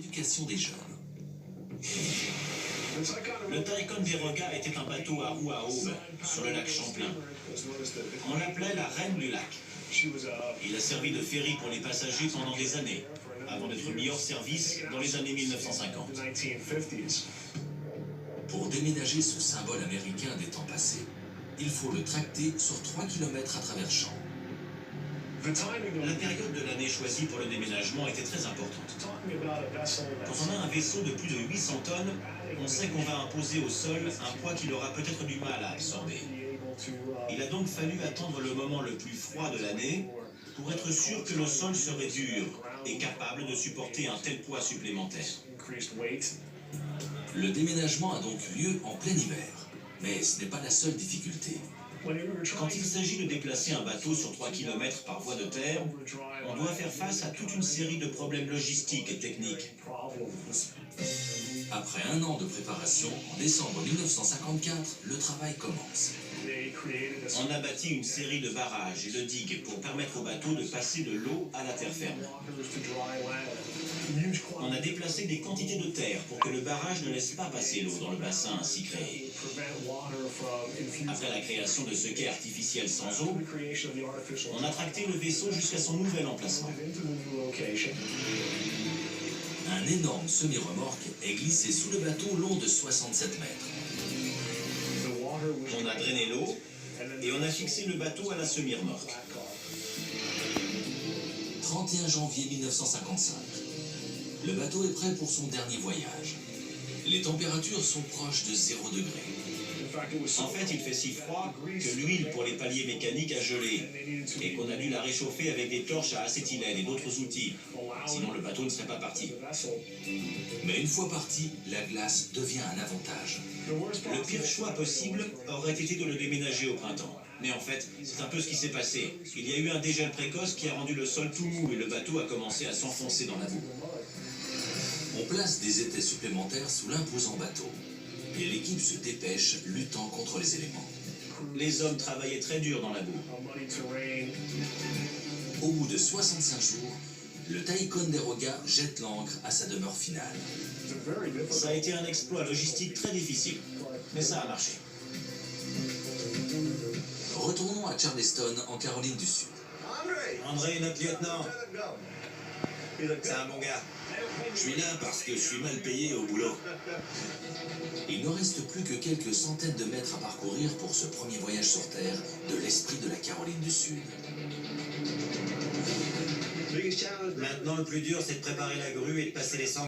l'éducation des jeunes. Le Ticonderoga était un bateau à roues à aubes sur le lac Champlain. On l'appelait la reine du lac. Il a servi de ferry pour les passagers pendant des années, avant d'être mis hors service dans les années 1950. Pour déménager ce symbole américain des temps passés, il faut le tracter sur 3 km à travers champs. La période de l'année choisie pour le déménagement était très importante. Quand on a un vaisseau de plus de 800 tonnes, on sait qu'on va imposer au sol un poids qu'il aura peut-être du mal à absorber. Il a donc fallu attendre le moment le plus froid de l'année pour être sûr que le sol serait dur et capable de supporter un tel poids supplémentaire. Le déménagement a donc eu lieu en plein hiver, mais ce n'est pas la seule difficulté. Quand il s'agit de déplacer un bateau sur 3 km par voie de terre, on doit faire face à toute une série de problèmes logistiques et techniques. Après un an de préparation, en décembre 1954, le travail commence. On a bâti une série de barrages et de digues pour permettre au bateau de passer de l'eau à la terre ferme. On a déplacé des quantités de terre pour que le barrage ne laisse pas passer l'eau dans le bassin ainsi créé. Après la création de ce quai artificiel sans eau, on a tracté le vaisseau jusqu'à son nouvel emplacement. Un énorme semi-remorque est glissé sous le bateau long de 67 mètres. On a drainé l'eau et on a fixé le bateau à la semi-remorque. 31 janvier 1955. Le bateau est prêt pour son dernier voyage. Les températures sont proches de 0 degré. En fait, il fait si froid que l'huile pour les paliers mécaniques a gelé et qu'on a dû la réchauffer avec des torches à acétylène et d'autres outils. Sinon, le bateau ne serait pas parti. Mais une fois parti, la glace devient un avantage. Le pire choix possible aurait été de le déménager au printemps. Mais en fait, c'est un peu ce qui s'est passé. Il y a eu un dégel précoce qui a rendu le sol tout mou et le bateau a commencé à s'enfoncer dans la boue. On place des étais supplémentaires sous l'imposant bateau. Et l'équipe se dépêche, luttant contre les éléments. Les hommes travaillaient très dur dans la boue. Au bout de 65 jours, le Ticonderoga jette l'ancre à sa demeure finale. Ça a été un exploit logistique très difficile, mais ça a marché. Retournons à Charleston, en Caroline du Sud. André, notre lieutenant. C'est un bon gars. Je suis là parce que je suis mal payé au boulot. Il ne reste plus que quelques centaines de mètres à parcourir pour ce premier voyage sur Terre de l'esprit de la Caroline du Sud. Maintenant, le plus dur, c'est de préparer la grue et de passer les cendres.